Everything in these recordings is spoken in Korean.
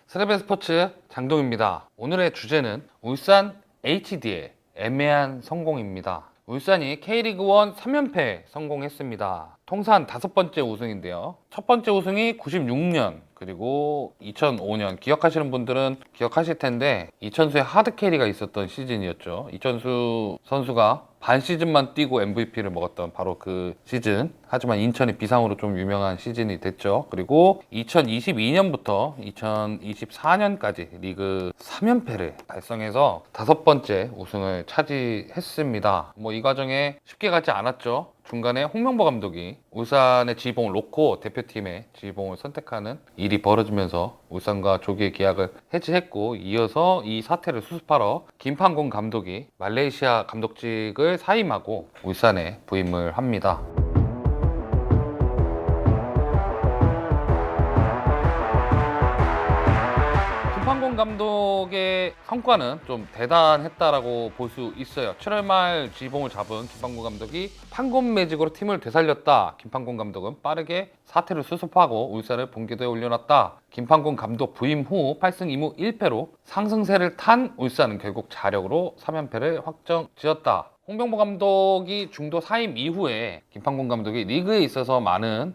스레베 스포츠 장동입니다. 오늘의 주제는 울산 HD의 애매한 성공입니다. 울산이 K리그1 3연패 성공했습니다. 통산 5번째 우승인데요. 첫 번째 우승이 96년, 그리고 2005년 기억하시는 분들은 기억하실 텐데 이천수의 하드캐리가 있었던 시즌이었죠. 이천수 선수가 반 시즌만 뛰고 MVP를 먹었던 바로 그 시즌. 하지만 인천이 비상으로 좀 유명한 시즌이 됐죠. 그리고 2022년부터 2024년까지 리그 3연패를 달성해서 5번째 우승을 차지했습니다. 이 과정에 쉽게 가지 않았죠. 중간에 홍명보 감독이 울산의 지휘봉을 놓고 대표팀의 지휘봉을 선택하는 일이 벌어지면서 울산과 조기의 계약을 해지했고, 이어서 이 사태를 수습하러 김판곤 감독이 말레이시아 감독직을 사임하고 울산에 부임을 합니다. 김판곤 감독의 성과는 좀 대단했다라고 볼 수 있어요. 7월 말 지휘봉을 잡은 김판곤 감독이 판곤 매직으로 팀을 되살렸다. 김판곤 감독은 빠르게 사태를 수습하고 울산을 본궤도에 올려놨다. 김판곤 감독 부임 후 8승 2무 1패로 상승세를 탄 울산은 결국 자력으로 3연패를 확정지었다. 홍명보 감독이 중도 사임 이후에 김판곤 감독이 리그에 있어서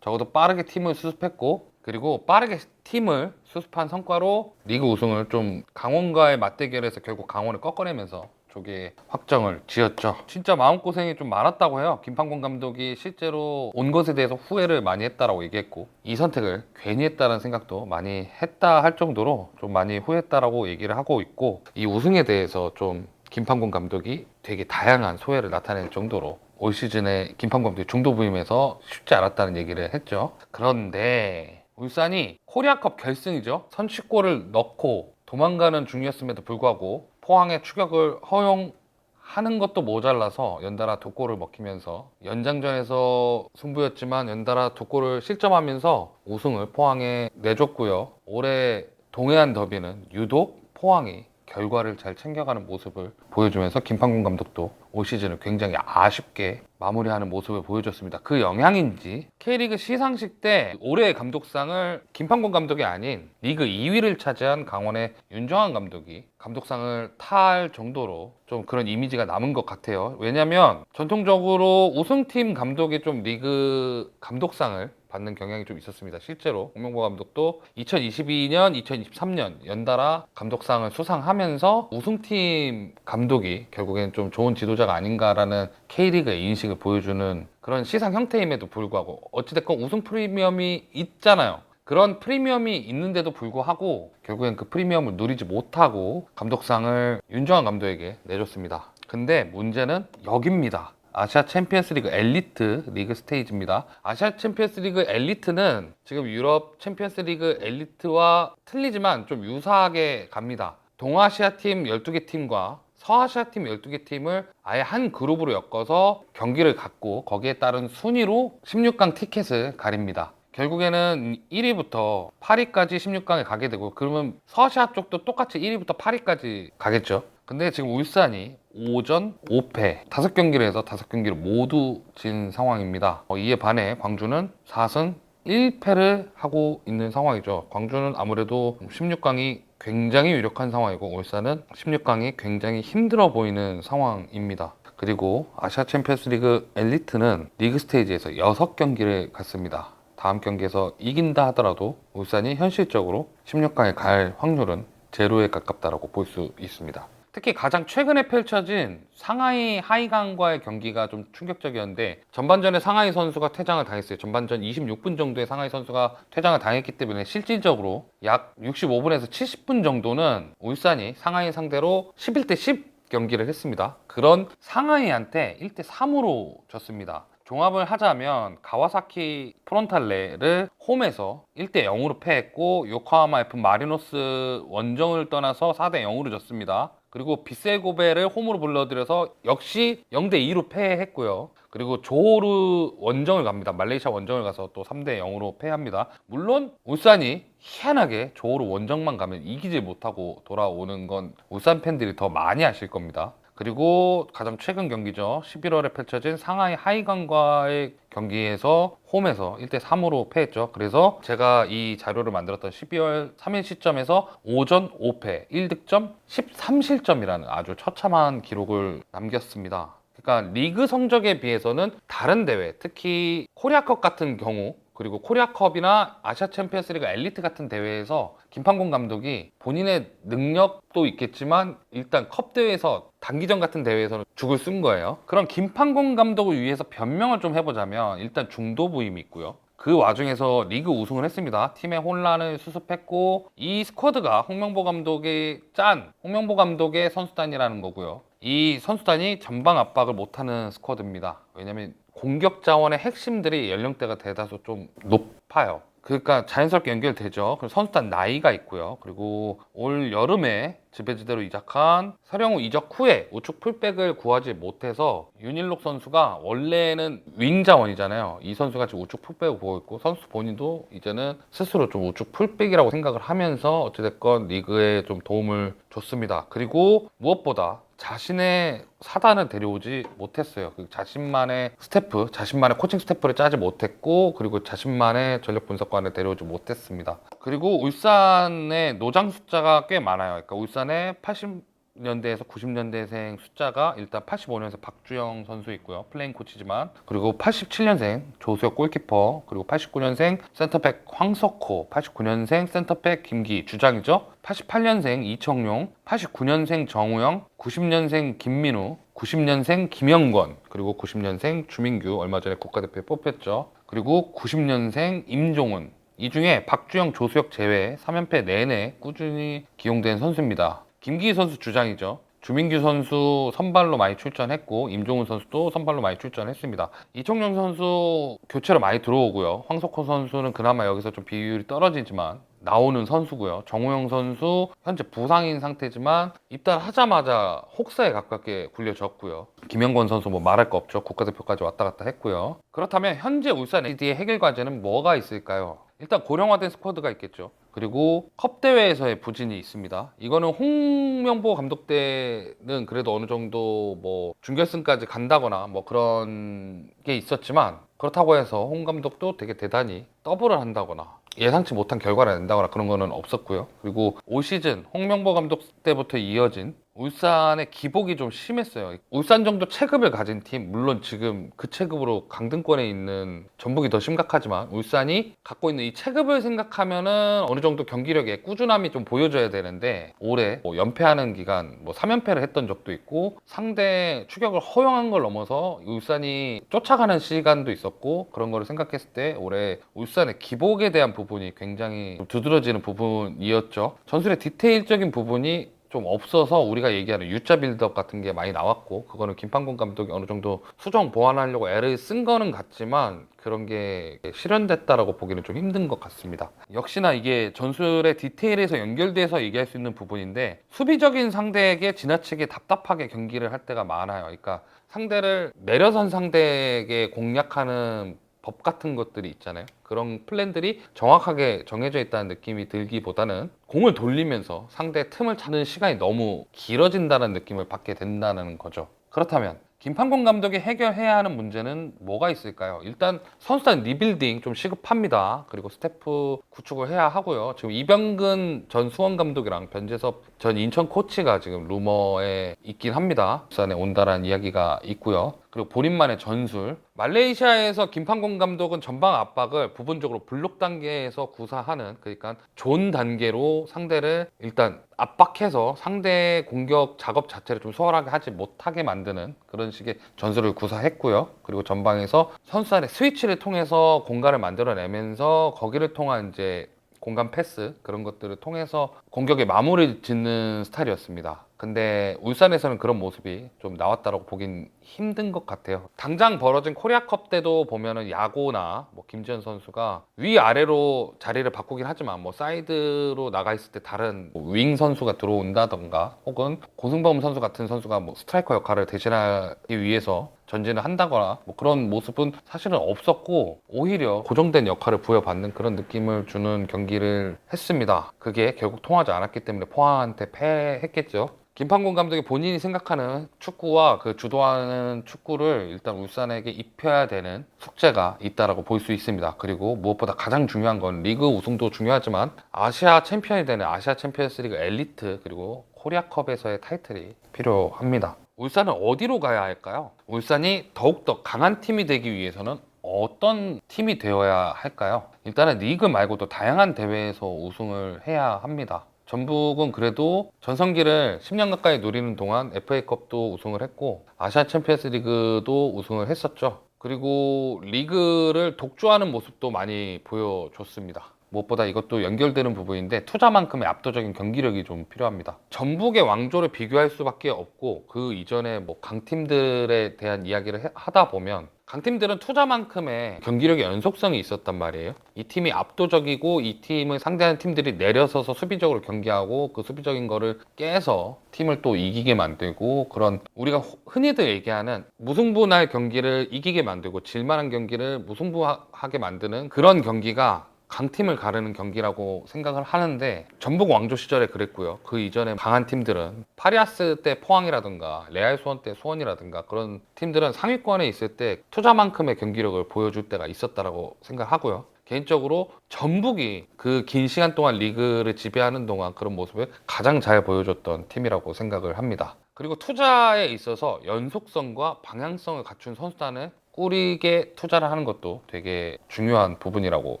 적어도 빠르게 팀을 수습했고, 그리고 빠르게 팀을 수습한 성과로 리그 우승을 좀 강원과의 맞대결에서 결국 강원을 꺾어내면서 조기에 확정을 지었죠. 진짜 마음고생이 좀 많았다고 해요. 김판곤 감독이 실제로 온 것에 대해서 후회를 많이 했다라고 얘기했고, 이 선택을 괜히 했다는 생각도 많이 했다 할 정도로 좀 많이 후회했다라고 얘기를 하고 있고, 이 우승에 대해서 좀 김판곤 감독이 되게 다양한 소회를 나타낼 정도로 올 시즌에 김판곤 감독이 중도 부임해서 쉽지 않았다는 얘기를 했죠. 그런데 울산이 코리아컵 결승이죠. 선취골을 넣고 도망가는 중이었음에도 불구하고 포항의 추격을 허용하는 것도 모자라서 연달아 2골을 먹히면서 연장전에서 승부였지만 연달아 2골을 실점하면서 우승을 포항에 내줬고요. 올해 동해안 더비는 유독 포항이 결과를 잘 챙겨가는 모습을 보여주면서 김판곤 감독도 올 시즌을 굉장히 아쉽게 마무리하는 모습을 보여줬습니다. 그 영향인지 K리그 시상식 때 올해의 감독상을 김판곤 감독이 아닌 리그 2위를 차지한 강원의 윤정환 감독이 감독상을 탈 정도로 좀 그런 이미지가 남은 것 같아요. 왜냐면 전통적으로 우승팀 감독이 좀 리그 감독상을 받는 경향이 좀 있었습니다. 실제로 홍명보 감독도 2022년, 2023년 연달아 감독상을 수상하면서 우승팀 감독이 결국엔 좀 좋은 지도자가 아닌가라는 K리그의 인식을 보여주는 그런 시상 형태임에도 불구하고 어찌됐건 우승 프리미엄이 있잖아요. 그런 프리미엄이 있는데도 불구하고 결국엔 그 프리미엄을 누리지 못하고 감독상을 윤정환 감독에게 내줬습니다. 근데 문제는 여기입니다. 아시아 챔피언스 리그 엘리트 리그 스테이지입니다. 아시아 챔피언스 리그 엘리트는 지금 유럽 챔피언스 리그 엘리트와 틀리지만 좀 유사하게 갑니다. 동아시아 팀 12개 팀과 서아시아 팀 12개 팀을 아예 한 그룹으로 엮어서 경기를 갖고 거기에 따른 순위로 16강 티켓을 가립니다. 결국에는 1위부터 8위까지 16강에 가게 되고, 그러면 서아시아 쪽도 똑같이 1위부터 8위까지 가겠죠. 근데 지금 울산이 5전 5패 5경기를 해서 5경기를 모두 진 상황입니다. 이에 반해 광주는 4승 1패를 하고 있는 상황이죠. 광주는 아무래도 16강이 굉장히 유력한 상황이고 울산은 16강이 굉장히 힘들어 보이는 상황입니다. 그리고 아시아 챔피언스 리그 엘리트는 리그 스테이지에서 6경기를 갔습니다. 다음 경기에서 이긴다 하더라도 울산이 현실적으로 16강에 갈 확률은 제로에 가깝다고 볼 수 있습니다. 특히 가장 최근에 펼쳐진 상하이 하이강과의 경기가 좀 충격적이었는데, 전반전에 상하이 선수가 퇴장을 당했어요. 전반전 26분 정도에 상하이 선수가 퇴장을 당했기 때문에 실질적으로 약 65분에서 70분 정도는 울산이 상하이 상대로 11대 10 경기를 했습니다. 그런 상하이한테 1대 3으로 졌습니다. 종합을 하자면 가와사키 프론탈레를 홈에서 1대 0으로 패했고, 요코하마 F 마리노스 원정을 떠나서 4대 0으로 졌습니다. 그리고 비셀고베를 홈으로 불러들여서 역시 0대 2로 패했고요. 그리고 조호르 원정을 갑니다. 말레이시아 원정을 가서 또 3대 0으로 패합니다. 물론 울산이 희한하게 조호르 원정만 가면 이기지 못하고 돌아오는 건 울산 팬들이 더 많이 아실 겁니다. 그리고 가장 최근 경기죠. 11월에 펼쳐진 상하이 하이강과의 경기에서 홈에서 1대3으로 패했죠. 그래서 제가 이 자료를 만들었던 12월 3일 시점에서 5전 5패 1득점 13실점이라는 아주 처참한 기록을 남겼습니다. 그러니까 리그 성적에 비해서는 다른 대회, 특히 코리아컵 같은 경우, 그리고 코리아컵이나 아시아 챔피언스리그 엘리트 같은 대회에서 김판곤 감독이 본인의 능력도 있겠지만 일단 컵 대회에서 단기전 같은 대회에서는 죽을 쓴 거예요. 그럼 김판곤 감독을 위해서 변명을 좀 해보자면 일단 중도 부임이 있고요. 그 와중에서 리그 우승을 했습니다. 팀의 혼란을 수습했고 이 스쿼드가 홍명보 감독이 짠 홍명보 감독의 선수단이라는 거고요. 이 선수단이 전방 압박을 못하는 스쿼드입니다. 왜냐면 공격 자원의 핵심들이 연령대가 대다수 좀 높아요. 그러니까 자연스럽게 연결되죠. 그리고 선수단 나이가 있고요. 그리고 올 여름에 지배지대로 이적한 서령우 이적 후에 우측 풀백을 구하지 못해서 윤일록 선수가 원래는 윙 자원이잖아요. 이 선수가 지금 우측 풀백을 구하고 있고 선수 본인도 이제는 스스로 좀 우측 풀백이라고 생각을 하면서 어찌됐건 리그에 좀 도움을 줬습니다. 그리고 무엇보다 자신의 사단을 데려오지 못했어요. 자신만의 스태프, 자신만의 코칭 스태프를 짜지 못했고 그리고 자신만의 전력 분석관을 데려오지 못했습니다. 그리고 울산의 노장 숫자가 꽤 많아요. 그러니까 울산의 80년대에서 90년대생 숫자가 일단 85년생 박주영 선수 있고요. 플레잉 코치지만. 그리고 87년생 조수혁 골키퍼, 그리고 89년생 센터백 황석호, 89년생 센터백 김기 주장이죠. 88년생 이청용, 89년생 정우영, 90년생 김민우, 90년생 김영권, 그리고 90년생 주민규, 얼마 전에 국가대표에 뽑혔죠. 그리고 90년생 임종훈. 이 중에 박주영, 조수혁 제외 3연패 내내 꾸준히 기용된 선수입니다. 김기희 선수 주장이죠. 주민규 선수 선발로 많이 출전했고 임종훈 선수도 선발로 많이 출전했습니다. 이청용 선수 교체로 많이 들어오고요. 황석호 선수는 그나마 여기서 좀 비율이 떨어지지만 나오는 선수고요. 정우영 선수 현재 부상인 상태지만 입단하자마자 혹사에 가깝게 굴려졌고요. 김영권 선수 뭐 말할 거 없죠. 국가대표까지 왔다 갔다 했고요. 그렇다면 현재 울산 NC의 해결 과제는 뭐가 있을까요? 일단 고령화된 스쿼드가 있겠죠. 그리고 컵 대회에서의 부진이 있습니다. 이거는 홍명보 감독 때는 그래도 어느 정도 뭐 준결승까지 간다거나 뭐 그런 게 있었지만 그렇다고 해서 홍 감독도 되게 대단히 더블을 한다거나 예상치 못한 결과를 낸다거나 그런 거는 없었고요. 그리고 올 시즌 홍명보 감독 때부터 이어진 울산의 기복이 좀 심했어요. 울산 정도 체급을 가진 팀, 물론 지금 그 체급으로 강등권에 있는 전북이 더 심각하지만 울산이 갖고 있는 이 체급을 생각하면은 어느 정도 경기력에 꾸준함이 좀 보여줘야 되는데 올해 뭐 연패하는 기간 뭐 3연패를 했던 적도 있고 상대 추격을 허용한 걸 넘어서 울산이 쫓아가는 시간도 있었고 그런 거를 생각했을 때 올해 울산의 기복에 대한 부분이 굉장히 두드러지는 부분이었죠. 전술의 디테일적인 부분이 좀 없어서 우리가 얘기하는 U자 빌드업 같은 게 많이 나왔고 그거는 김판곤 감독이 어느 정도 수정 보완하려고 애를 쓴 거는 같지만 그런 게 실현됐다라고 보기는 좀 힘든 것 같습니다. 역시나 이게 전술의 디테일에서 연결돼서 얘기할 수 있는 부분인데 수비적인 상대에게 지나치게 답답하게 경기를 할 때가 많아요. 그러니까 상대를 내려선 상대에게 공략하는 법 같은 것들이 있잖아요. 그런 플랜들이 정확하게 정해져 있다는 느낌이 들기보다는 공을 돌리면서 상대의 틈을 찾는 시간이 너무 길어진다는 느낌을 받게 된다는 거죠. 그렇다면 김판곤 감독이 해결해야 하는 문제는 뭐가 있을까요? 일단 선수단 리빌딩 좀 시급합니다. 그리고 스태프 구축을 해야 하고요. 지금 이병근 전 수원 감독이랑 변재섭 전 인천 코치가 지금 루머에 있긴 합니다. 부산에 온다라는 이야기가 있고요. 그리고 본인만의 전술. 말레이시아에서 김판곤 감독은 전방 압박을 부분적으로 블록 단계에서 구사하는, 그러니까 존 단계로 상대를 일단 압박해서 상대의 공격 작업 자체를 좀 수월하게 하지 못하게 만드는 그런 식의 전술을 구사했고요. 그리고 전방에서 선수단의 스위치를 통해서 공간을 만들어내면서 거기를 통한 이제 공간 패스 그런 것들을 통해서 공격에 마무리 짓는 스타일이었습니다. 근데 울산에서는 그런 모습이 좀 나왔다고 보긴 힘든 것 같아요. 당장 벌어진 코리아컵 때도 보면은 야고나 뭐 김지현 선수가 위아래로 자리를 바꾸긴 하지만 뭐 사이드로 나가 있을 때 다른 윙 선수가 들어온다던가 혹은 고승범 선수 같은 선수가 뭐 스트라이커 역할을 대신하기 위해서 전진을 한다거나 뭐 그런 모습은 사실은 없었고 오히려 고정된 역할을 부여받는 그런 느낌을 주는 경기를 했습니다. 그게 결국 통하지 않았기 때문에 포항한테 패했겠죠. 김판곤 감독이 본인이 생각하는 축구와 그 주도하는 축구를 일단 울산에게 입혀야 되는 숙제가 있다라고 볼 수 있습니다. 그리고 무엇보다 가장 중요한 건 리그 우승도 중요하지만 아시아 챔피언이 되는 아시아 챔피언스리그 엘리트 그리고 코리아컵에서의 타이틀이 필요합니다. 울산은 어디로 가야 할까요? 울산이 더욱더 강한 팀이 되기 위해서는 어떤 팀이 되어야 할까요? 일단은 리그 말고도 다양한 대회에서 우승을 해야 합니다. 전북은 그래도 전성기를 10년 가까이 누리는 동안 FA컵도 우승을 했고 아시아 챔피언스 리그도 우승을 했었죠. 그리고 리그를 독주하는 모습도 많이 보여줬습니다. 무엇보다 이것도 연결되는 부분인데 투자만큼의 압도적인 경기력이 좀 필요합니다. 전북의 왕조를 비교할 수밖에 없고 그 이전에 뭐 강팀들에 대한 이야기를 하다 보면 강팀들은 투자만큼의 경기력의 연속성이 있었단 말이에요. 이 팀이 압도적이고 이 팀을 상대하는 팀들이 내려서서 수비적으로 경기하고 그 수비적인 거를 깨서 팀을 또 이기게 만들고 그런 우리가 흔히들 얘기하는 무승부날 경기를 이기게 만들고 질만한 경기를 무승부하게 만드는 그런 경기가 강팀을 가르는 경기라고 생각을 하는데 전북 왕조 시절에 그랬고요. 그 이전에 강한 팀들은 파리아스 때 포항이라든가 레알 수원 때 수원이라든가 그런 팀들은 상위권에 있을 때 투자만큼의 경기력을 보여줄 때가 있었다라고 생각하고요. 개인적으로 전북이 그 긴 시간 동안 리그를 지배하는 동안 그런 모습을 가장 잘 보여줬던 팀이라고 생각을 합니다. 그리고 투자에 있어서 연속성과 방향성을 갖춘 선수단을 꾸리게 투자를 하는 것도 되게 중요한 부분이라고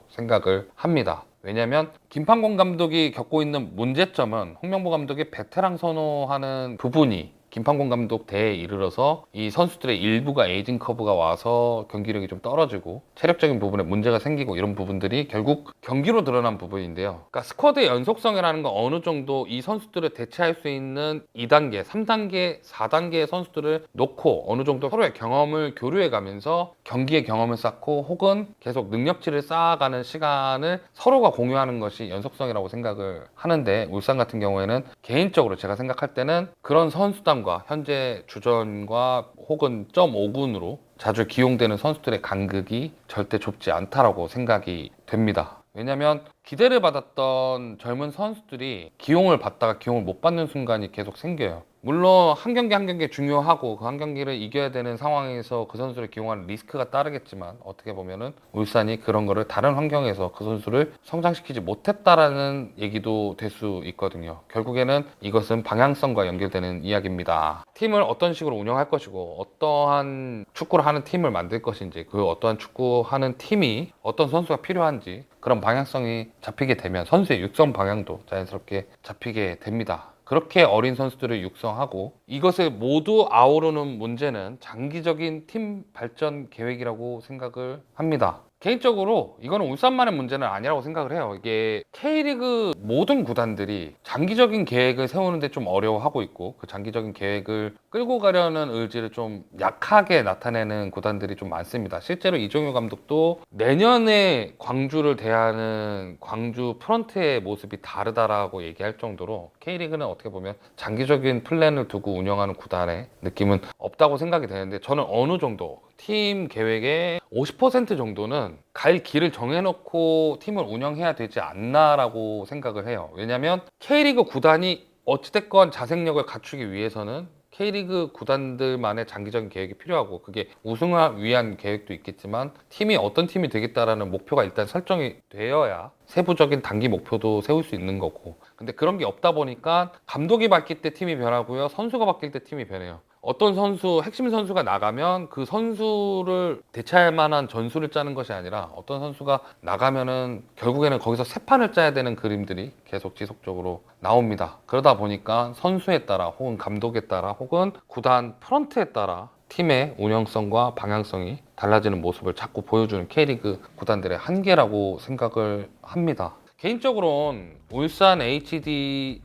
생각을 합니다. 왜냐하면 김판곤 감독이 겪고 있는 문제점은 홍명보 감독이 베테랑 선호하는 부분이 김판곤 감독 대회에 이르러서 이 선수들의 일부가 에이징 커브가 와서 경기력이 좀 떨어지고 체력적인 부분에 문제가 생기고 이런 부분들이 결국 경기로 드러난 부분인데요. 그러니까 스쿼드의 연속성이라는 건 어느 정도 이 선수들을 대체할 수 있는 2단계, 3단계, 4단계의 선수들을 놓고 어느 정도 서로의 경험을 교류해 가면서 경기의 경험을 쌓고 혹은 계속 능력치를 쌓아가는 시간을 서로가 공유하는 것이 연속성이라고 생각을 하는데 울산 같은 경우에는 개인적으로 제가 생각할 때는 그런 선수단 현재 주전과 혹은 0.5군으로 자주 기용되는 선수들의 간극이 절대 좁지 않다라고 생각이 됩니다. 왜냐하면 기대를 받았던 젊은 선수들이 기용을 받다가 기용을 못 받는 순간이 계속 생겨요. 물론 한 경기 한 경기 중요하고 그 한 경기를 이겨야 되는 상황에서 그 선수를 기용하는 리스크가 따르겠지만 어떻게 보면은 울산이 그런 거를 다른 환경에서 그 선수를 성장시키지 못했다라는 얘기도 될 수 있거든요. 결국에는 이것은 방향성과 연결되는 이야기입니다. 팀을 어떤 식으로 운영할 것이고 어떠한 축구를 하는 팀을 만들 것인지 그 어떠한 축구하는 팀이 어떤 선수가 필요한지 그런 방향성이 잡히게 되면 선수의 육성 방향도 자연스럽게 잡히게 됩니다. 그렇게 어린 선수들을 육성하고 이것을 모두 아우르는 문제는 장기적인 팀 발전 계획이라고 생각을 합니다. 개인적으로 이거는 울산만의 문제는 아니라고 생각을 해요. 이게 K리그 모든 구단들이 장기적인 계획을 세우는데 좀 어려워하고 있고 그 장기적인 계획을 끌고 가려는 의지를 좀 약하게 나타내는 구단들이 좀 많습니다. 실제로 이종효 감독도 내년에 광주를 대하는 광주 프런트의 모습이 다르다라고 얘기할 정도로 K리그는 어떻게 보면 장기적인 플랜을 두고 운영하는 구단의 느낌은 없다고 생각이 되는데 저는 어느 정도 팀 계획의 50% 정도는 갈 길을 정해놓고 팀을 운영해야 되지 않나라고 생각을 해요. 왜냐하면 K리그 구단이 어찌됐건 자생력을 갖추기 위해서는 K리그 구단들만의 장기적인 계획이 필요하고 그게 우승을 위한 계획도 있겠지만 팀이 어떤 팀이 되겠다라는 목표가 일단 설정이 되어야 세부적인 단기 목표도 세울 수 있는 거고 근데 그런 게 없다 보니까 감독이 바뀔 때 팀이 변하고요 선수가 바뀔 때 팀이 변해요. 어떤 선수, 핵심 선수가 나가면 그 선수를 대체할 만한 전술을 짜는 것이 아니라 어떤 선수가 나가면은 결국에는 거기서 새 판을 짜야 되는 그림들이 계속 지속적으로 나옵니다. 그러다 보니까 선수에 따라 혹은 감독에 따라 혹은 구단 프런트에 따라 팀의 운영성과 방향성이 달라지는 모습을 자꾸 보여주는 K리그 구단들의 한계라고 생각을 합니다. 개인적으로는 울산 HDFC의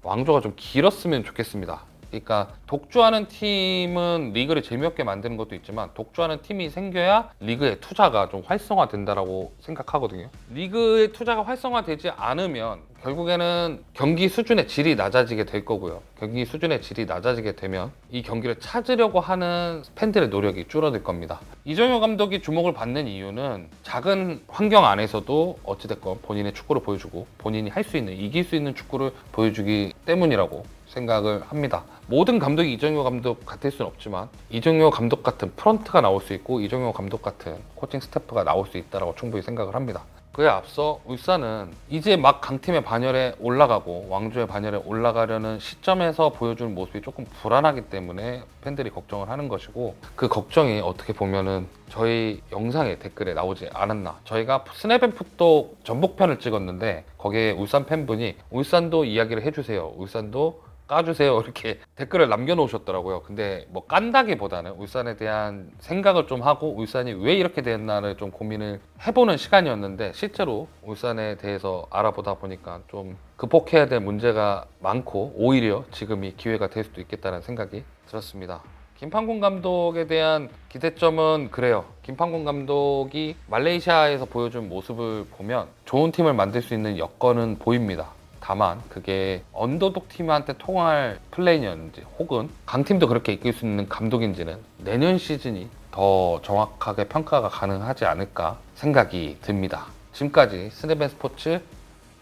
왕조가 좀 길었으면 좋겠습니다. 그러니까 독주하는 팀은 리그를 재미없게 만드는 것도 있지만 독주하는 팀이 생겨야 리그의 투자가 좀 활성화된다라고 생각하거든요. 리그의 투자가 활성화되지 않으면 결국에는 경기 수준의 질이 낮아지게 될 거고요. 경기 수준의 질이 낮아지게 되면 이 경기를 찾으려고 하는 팬들의 노력이 줄어들 겁니다. 이정효 감독이 주목을 받는 이유는 작은 환경 안에서도 어찌됐건 본인의 축구를 보여주고 본인이 할 수 있는, 이길 수 있는 축구를 보여주기 때문이라고 생각을 합니다. 모든 감독이 이정효 감독 같을 수는 없지만 이정효 감독 같은 프런트가 나올 수 있고 이정효 감독 같은 코칭 스태프가 나올 수 있다고 충분히 생각을 합니다. 그에 앞서 울산은 이제 막 강팀의 반열에 올라가고 왕조의 반열에 올라가려는 시점에서 보여주는 모습이 조금 불안하기 때문에 팬들이 걱정을 하는 것이고, 그 걱정이 어떻게 보면은 저희 영상의 댓글에 나오지 않았나. 저희가 스냅앤풋도 전북편을 찍었는데 거기에 울산 팬분이 울산도 이야기를 해주세요, 울산도 까주세요, 이렇게 댓글을 남겨놓으셨더라고요. 근데 뭐 깐다기보다는 울산에 대한 생각을 좀 하고 울산이 왜 이렇게 됐나를 좀 고민을 해보는 시간이었는데, 실제로 울산에 대해서 알아보다 보니까 좀 극복해야 될 문제가 많고 오히려 지금이 기회가 될 수도 있겠다는 생각이 들었습니다. 김판곤 감독에 대한 기대점은 그래요. 김판곤 감독이 말레이시아에서 보여준 모습을 보면 좋은 팀을 만들 수 있는 여건은 보입니다. 다만 그게 언더독 팀한테 통할 플레이였는지 혹은 강팀도 그렇게 이끌 수 있는 감독인지는 내년 시즌이 더 정확하게 평가가 가능하지 않을까 생각이 듭니다. 지금까지 스냅앤스포츠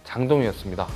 장동희였습니다.